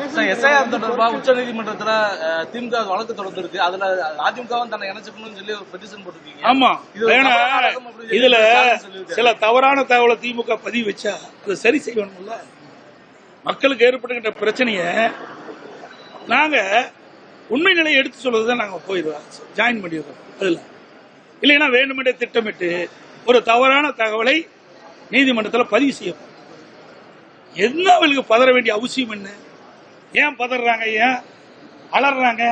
SIR தொடர்பா உச்சநீதிமன்றத்துல திமுக வழக்கு தொடர்ந்து இருக்கு. அதுல அதிமுகவும் தன்னை இணைச்சுக்கணும்னு சொல்லி ஒரு பெட்டிஷன் போட்டிருக்கீங்க. ஆமா, இதுல சில தவறான தகவலை திமுக பதிவு வச்சா அதை சரி செய்யணும்ல. மக்களுக்கு ஏற்படுகின்ற பிரச்சனைய நாங்க உண்மை நிலையை எடுத்து சொல்றதுதான் நாங்க போயிடுவோம், ஜாயின் பண்ணிடுறோம். அதுல இல்லைன்னா வேண்டுமென்றே திட்டமிட்டு ஒரு தவறான தகவலை நீதிமன்றத்தில் பதிவு செய்யப்படும். என்ன அவங்களுக்கு பதற வேண்டிய அவசியம் என்ன? ஏன் பதறாங்க? ஏன் அலறாங்க?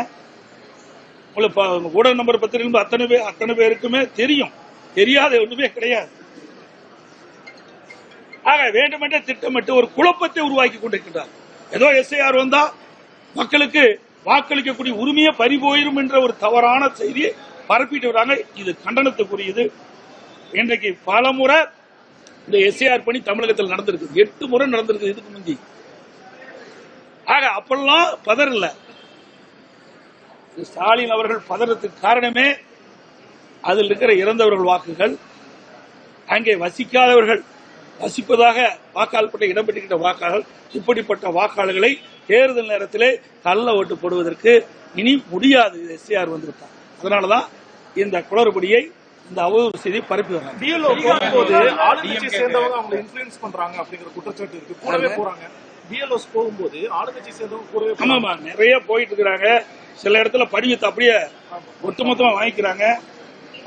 உங்களுக்கு ஊடக நம்பர் பத்திரிகை அத்தனை பேருக்குமே தெரியும், தெரியாத ஒண்ணுமே கிடையாது. ஆக வேண்டுமென்றே திட்டமிட்டு ஒரு குழப்பத்தை உருவாக்கி கொண்டிருக்கின்றார். ஏதோ எஸ்ஐஆர் வந்தா மக்களுக்கு வாக்களிக்கக்கூடிய உரிமையை பறிபோயிரும் என்ற ஒரு தவறான செய்தியை பரப்பிட்டு வராங்க. இது கண்டனத்துக்குரியது. இன்றைக்கு பல முறை இந்த எஸ்ஐஆர் பணி தமிழகத்தில் நடந்திருக்கு, 8 முறை நடந்திருக்கு இதுக்கு முந்தி. ஆக அப்பெல்லாம் பதறல. ஸ்டாலின் அவர்கள் பதறதுக்கு காரணமே அதில் இருக்கிற இறந்தவர்கள் வாக்குகள், அங்கே வசிக்காதவர்கள் வசிப்பதாக வாக்காளர்பட்ட இடம்பெற்றுகின்ற வாக்காளர்கள், இப்படிப்பட்ட வாக்காளர்களை தேர்தல் நேரத்திலே கள்ள ஓட்டு போடுவதற்கு இனி முடியாது. எஸ்ஐஆர் வந்துவிட்டார். அதனாலதான் இந்த குளறுபடியை, இந்த அவதூறு செய்தியை பரப்பி வர்றாங்க. ஆளுங்கட்சியை சேர்ந்தவங்க அவங்க இன்ஃப்ளூயன்ஸ் பண்றாங்க அப்படிங்கிற குற்றச்சாட்டு இருக்கு. கூடவே போறாங்க பிஎல்ஓஸ் போகும்போது ஆளுங்கட்சி சேர்ந்தவங்க கூடவே. ஆமாமா, நிறைய போயிட்டு இருக்கிறாங்க. சில இடத்துல படிவத்தை அப்படியே ஒட்டுமொத்தமா வாங்கிக்கிறாங்க.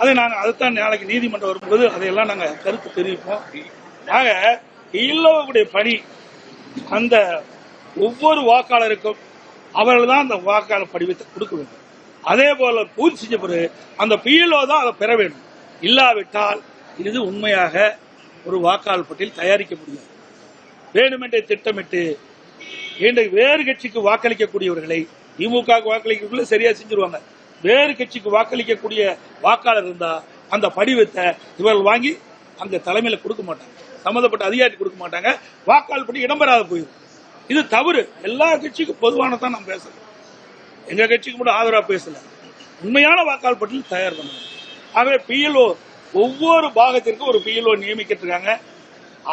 அதை நாங்க அதைத்தான் நாளைக்கு நீதிமன்றம் வரும்போது அதையெல்லாம் நாங்க கருத்து தெரிவிப்போம். ஆக பிஎல்ஓவுடைய பணி அந்த ஒவ்வொரு வாக்காளருக்கும் அவர்கள் தான் அந்த வாக்காளர் படிவத்தை கொடுக்க வேண்டும். அதே போல பூர்த்தி செஞ்ச பிறகு அந்த பிஎல்ஓ தான் அதை பெற வேண்டும். இல்லாவிட்டால் இது உண்மையாக ஒரு வாக்காளர் பட்டியல் தயாரிக்க முடியாது. வேண்டுமென்றே திட்டமிட்டு இன்றைக்கு வேறு கட்சிக்கு வாக்களிக்கக்கூடியவர்களை திமுக வாக்களிக்க சரியா செஞ்சிருவாங்க. வேறு கட்சிக்கு வாக்களிக்கக்கூடிய வாக்காளர் இருந்தா அந்த படிவத்தை இவர்கள் வாங்கி அங்க தலைமையில கொடுக்க மாட்டாங்க, சம்பந்தப்பட்ட அதிகாரி கொடுக்க மாட்டாங்க, வாக்காளர் பட்டி இடம்பெறாத போயிடும். இது தவறு. எல்லா கட்சிக்கும் பொதுவானதான் நாம் பேசலாம். எங்க கட்சிக்கு மட்டும் ஆதரவா பேசல. உண்மையான வாக்காளர் பட்டியல் தயார் பண்ணணும். ஆகவே பிஎல்ஓ ஒவ்வொரு பாகத்திற்கும் ஒரு பிஎல்ஓ நியமிக்கிட்டு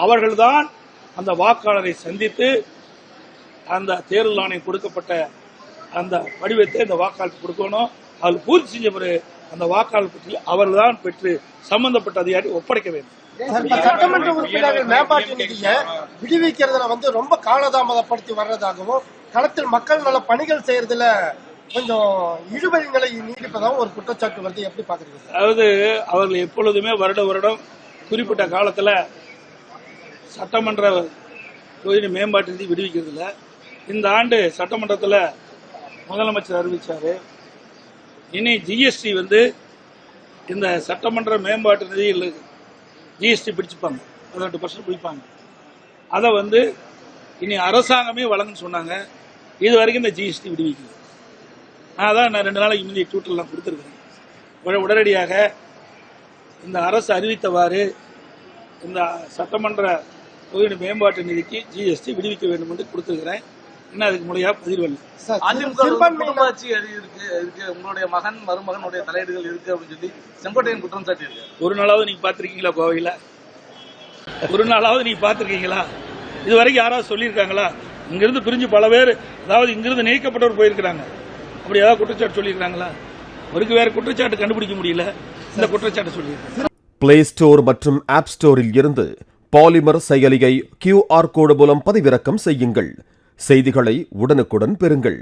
அவர்கள் தான் அந்த வாக்காளரை சந்தித்து அந்த தேர்தல் ஆணையம் கொடுக்கப்பட்ட அந்த படிவத்தை அந்த வாக்காளருக்கு கொடுக்கணும். அதில் பூர்த்தி செஞ்ச பிறகு அந்த வாக்காளர் பட்டியல் அவர்கள் தான் பெற்று சம்பந்தப்பட்ட அதிகாரி ஒப்படைக்க வேண்டும். சட்டமன்ற உறுப்பினர்கள் மேம்பாட்டு நிதியை விடுவிக்கிறதுல ரொம்ப காலதாமதப்படுத்தி வர்றதாகவும், களத்தில் மக்கள் நல பணிகள் செய்யறதுல கொஞ்சம் இழுபறி நிலை நீடிப்பதாகவும் ஒரு குற்றச்சாட்டு வருது. எப்படி பாக்குறீங்க? அதாவது அவர்கள் எப்பொழுதுமே வருடம் குறிப்பிட்ட காலத்துல சட்டமன்ற தொகுதி மேம்பாட்டு நிதி விடுவிக்கிறதுல இந்த ஆண்டு சட்டமன்றத்தில் முதலமைச்சர் அறிவிச்சாரு. இனி ஜிஎஸ்டி இந்த சட்டமன்ற மேம்பாட்டு நிதியில் ஜிஎஸ்டி பிடிச்சுப்பாங்க, 18% பிடிப்பாங்க. அதை இனி அரசாங்கமே வழங்குன்னு சொன்னாங்க. இது வரைக்கும் இந்த ஜிஎஸ்டி விடுவிக்கல. நான் 2 நாளைக்கு முந்தைய ட்விட்டர்லாம் கொடுத்துருக்கேன். உடனடியாக இந்த அரசு அறிவித்தவாறு இந்த சட்டமன்ற தொகுதி மேம்பாட்டு நிதிக்கு ஜிஎஸ்டி விடுவிக்க வேண்டும் என்று கொடுத்துருக்கிறேன். இன்னும் அதுக்கு முறையா பதிவு இல்லை. அதிமுக ஆட்சி இருக்கு, உங்களுடைய மகன் மருமகனுடைய தலையீடுகள் இருக்கு அப்படின்னு சொல்லி செங்கோட்டையன் குற்றம் சாட்டி இருக்கு. ஒரு நாளாவது நீங்க பாத்திருக்கீங்களா? கோவையில ஒரு நாளாவது நீங்க பாத்திருக்கீங்களா? இது வரைக்கும் யாராவது சொல்லியிருக்காங்களா? இங்கிருந்து பிரிஞ்சு பல பேர், அதாவது இங்கிருந்து நீக்கப்பட்டவர் போயிருக்கிறாங்க. அப்படி ஏதாவது குற்றச்சாட்டு சொல்லியிருக்காங்களா? அவருக்கு வேற குற்றச்சாட்டு கண்டுபிடிக்க முடியல, இந்த குற்றச்சாட்டு சொல்லியிருக்காங்க. பிளே ஸ்டோர் மற்றும் ஆப் ஸ்டோரில் இருந்து பாலிமர் செயலியை QR கோடு மூலம் பதிவிறக்கம் செய்யுங்கள். செய்திகளை உடனுக்குடன் பெறுங்கள்.